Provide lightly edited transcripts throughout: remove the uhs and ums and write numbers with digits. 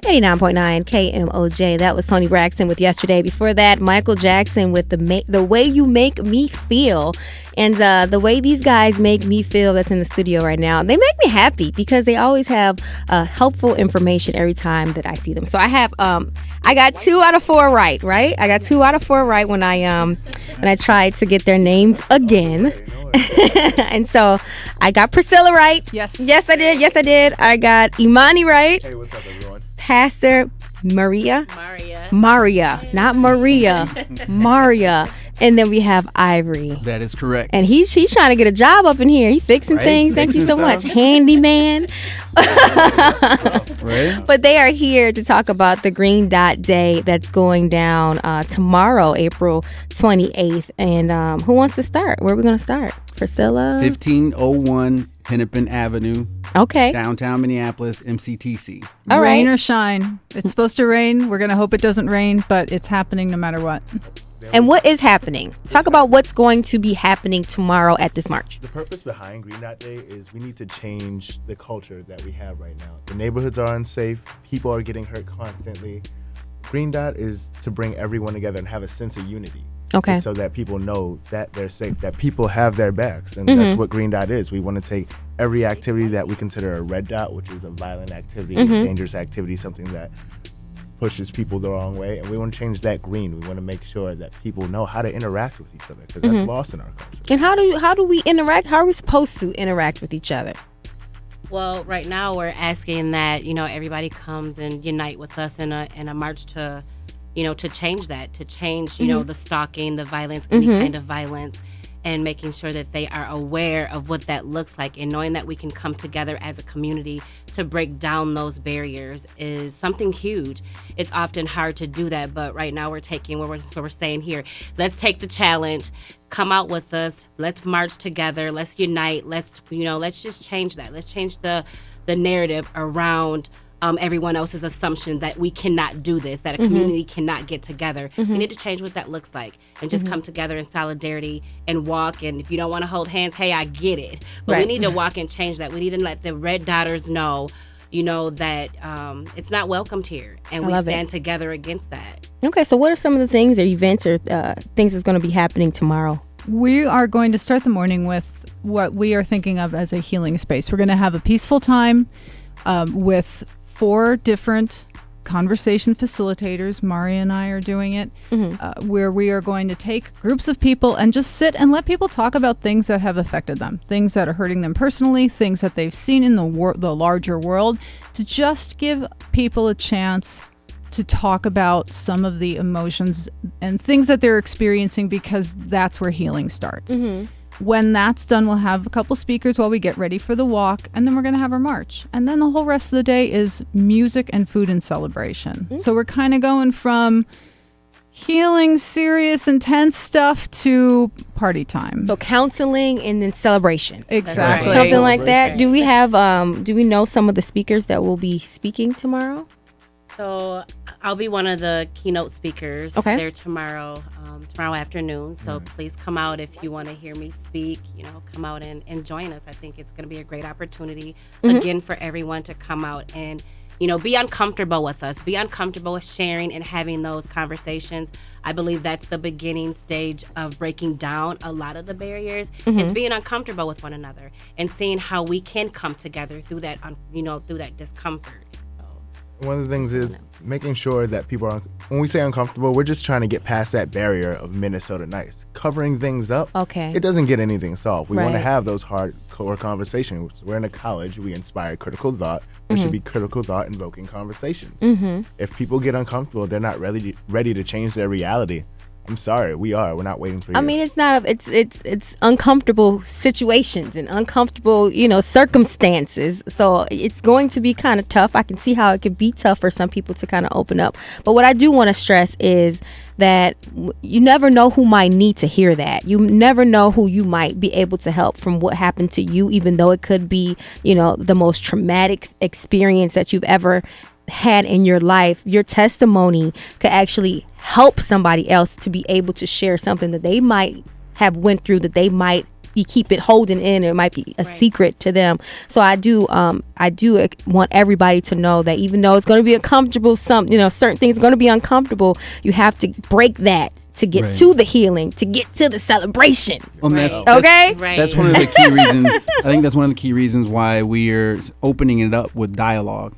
89.9 KMOJ. That was Tony Braxton with Yesterday. Before that, Michael Jackson with the Way You Make Me Feel. And the way these guys make me feel, that's in the studio right now, they make me happy because they always have helpful information every time that I see them. So I got 2 out of 4 right? I got 2 out of 4 right when I tried to get their names again. And so I got Priscilla right. Yes, I did. I got Imani right. Hey, what's up, everyone? Pastor Maria, not Maria, Maria. And then we have Ivory. That is correct. And he's trying to get a job up in here. He's fixing things. Thank you so much. Handyman. Right. But they are here to talk about the Green Dot Day that's going down tomorrow, April 28th. And who wants to start? Where are we going to start? Priscilla? 1501 Hennepin Avenue. Okay. Downtown Minneapolis, MCTC. All right. Rain or shine. It's supposed to rain. We're going to hope it doesn't rain, but it's happening no matter what. And what is happening? Talk about what's going to be happening tomorrow at this march. The purpose behind Green Dot Day is we need to change the culture that we have right now. The neighborhoods are unsafe. People are getting hurt constantly. Green Dot is to bring everyone together and have a sense of unity. Okay. So that people know that they're safe, that people have their backs. And that's what Green Dot is. We want to take every activity that we consider a red dot, which is a violent activity, dangerous activity, something that pushes people the wrong way, and we want to change that green. We want to make sure that people know how to interact with each other, because that's lost in our culture. And how do we interact? How are we supposed to interact with each other? Well, right now we're asking that everybody comes and unite with us in a march to change that, to change the stalking, the violence, any kind of violence, and making sure that they are aware of what that looks like, and knowing that we can come together as a community to break down those barriers is something huge. It's often hard to do that, but right now we're taking what we're saying here. Let's take the challenge. Come out with us. Let's march together. Let's unite. Let's just change that. Let's change the narrative around everyone else's assumption that we cannot do this, that a community cannot get together. We need to change what that looks like and just come together in solidarity and walk. And if you don't want to hold hands, hey, I get it. But we need to walk and change that. We need to let the red dotters know, that it's not welcomed here. And we stand together against that. Okay, so what are some of the things or events or things that's going to be happening tomorrow? We are going to start the morning with what we are thinking of as a healing space. We're going to have a peaceful time with 4 different conversation facilitators. Maria and I are doing it, where we are going to take groups of people and just sit and let people talk about things that have affected them, things that are hurting them personally, things that they've seen in the larger world, to just give people a chance to talk about some of the emotions and things that they're experiencing, because that's where healing starts. When that's done, we'll have a couple speakers while we get ready for the walk, and then we're going to have our march. And then the whole rest of the day is music and food and celebration. So we're kind of going from healing, serious, intense stuff to party time. So counseling and then celebration. Exactly. Something like that. Do we have, do we know some of the speakers that will be speaking tomorrow? So I'll be one of the keynote speakers there tomorrow afternoon. So please come out if you want to hear me speak. Come out and join us. I think it's going to be a great opportunity, again, for everyone to come out and, be uncomfortable with us, be uncomfortable with sharing and having those conversations. I believe that's the beginning stage of breaking down a lot of the barriers, is being uncomfortable with one another and seeing how we can come together through that, through that discomfort. One of the things is making sure that people are, when we say uncomfortable, we're just trying to get past that barrier of Minnesota nice. Covering things up, it doesn't get anything solved. We want to have those hardcore conversations. We're in a college, we inspire critical thought. There should be critical thought invoking conversations. If people get uncomfortable, they're not ready to change their reality. I'm sorry, we're not waiting for you. I mean, it's uncomfortable situations and uncomfortable, circumstances. So it's going to be kind of tough. I can see how it could be tough for some people to kind of open up. But what I do want to stress is that you never know who might need to hear that. You never know who you might be able to help from what happened to you, even though it could be, the most traumatic experience that you've ever had in your life. Your testimony could actually help somebody else to be able to share something that they might have went through, that they might keep it holding in. It might be a secret to them. So I do want everybody to know that even though it's going to be uncomfortable, certain things are going to be uncomfortable. You have to break that to get to the healing, to get to the celebration. That's one of the key reasons. I think that's one of the key reasons why we are opening it up with dialogue.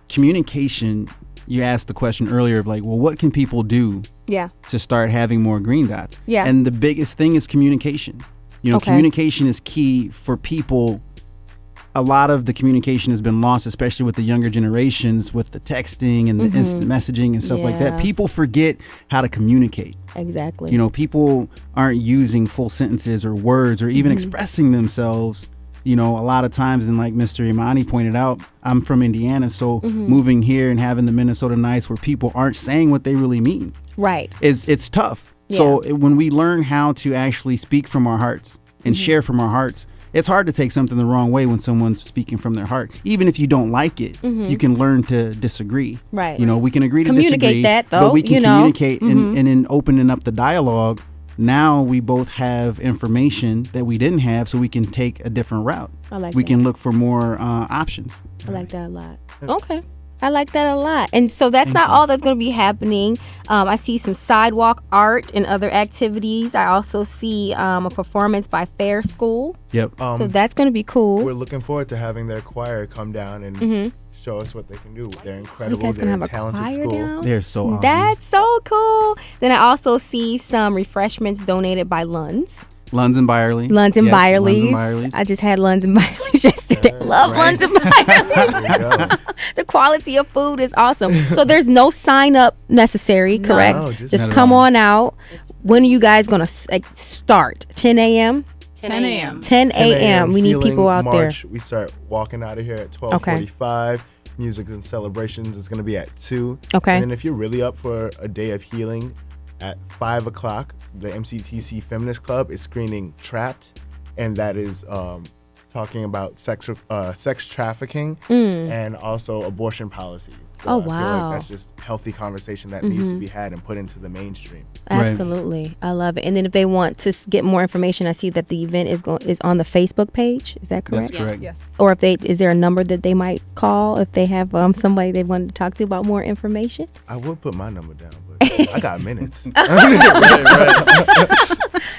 Communication. You asked the question earlier of like, well, what can people do to start having more green dots? Yeah. And the biggest thing is communication. Communication is key for people. A lot of the communication has been lost, especially with the younger generations, with the texting and the instant messaging and stuff like that. People forget how to communicate. Exactly. People aren't using full sentences or words or even expressing themselves. A lot of times, and like Mr. Imani pointed out, I'm from Indiana, so moving here and having the Minnesota nights where people aren't saying what they really mean, it's tough. Yeah. So when we learn how to actually speak from our hearts and share from our hearts, it's hard to take something the wrong way when someone's speaking from their heart. Even if you don't like it, you can learn to disagree. Right. We can agree to communicate disagree, that, though, but we can communicate, and in opening up the dialogue. Now we both have information that we didn't have, so we can take a different route. We can look for more options. I like that a lot. Okay. I like that a lot. And so that's not all that's going to be happening. I see some sidewalk art and other activities. I also see a performance by Fair School. Yep. So that's going to be cool. We're looking forward to having their choir come down and show us what they can do. They're incredible. They're a talented school. Down? They're so awesome. That's so cool. Then I also see some refreshments donated by Lunds. Lunds and Byerly. Lunds and Byerly's. I just had Lunds and Byerly's yesterday. Love Lunds and Byerly's. The quality of food is awesome. So there's no sign up necessary, correct? No, just come on out. When are you guys going to start? 10 a.m.? 10 a.m. 10 a.m. We need people out March, there. We start walking out of here at 12:45. Music and celebrations is going to be at 2. Okay. And then if you're really up for a day of healing, at 5 o'clock, the MCTC Feminist Club is screening Trapped, and that is talking about sex trafficking and also abortion policy. So I feel like that's just healthy conversation that needs to be had and put into the mainstream. Absolutely. Right. I love it. And then if they want to get more information, I see that the event is on the Facebook page. Is that correct? That's correct. Yes. Or is there a number that they might call if they have somebody they want to talk to about more information? I would put my number down, but I got minutes.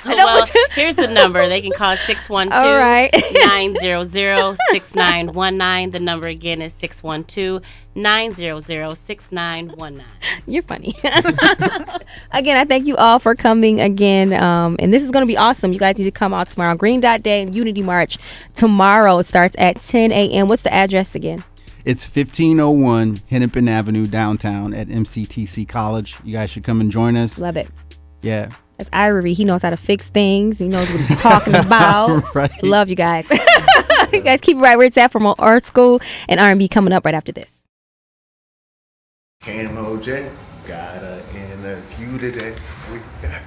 Well, here's the number. They can call 612-900-6919. The number again is 612-900-6919. You're funny. Again, I thank you all for coming again. And this is going to be awesome. You guys need to come out tomorrow. Green Dot Day and Unity March tomorrow starts at 10 a.m. What's the address again? It's 1501 Hennepin Avenue downtown at MCTC College. You guys should come and join us. Love it. Yeah. That's Ivory. He knows how to fix things. He knows what he's talking about. Right. Love you guys. You guys keep it right where it's at for more art school and R&B coming up right after this. KMOJ got an interview today. We got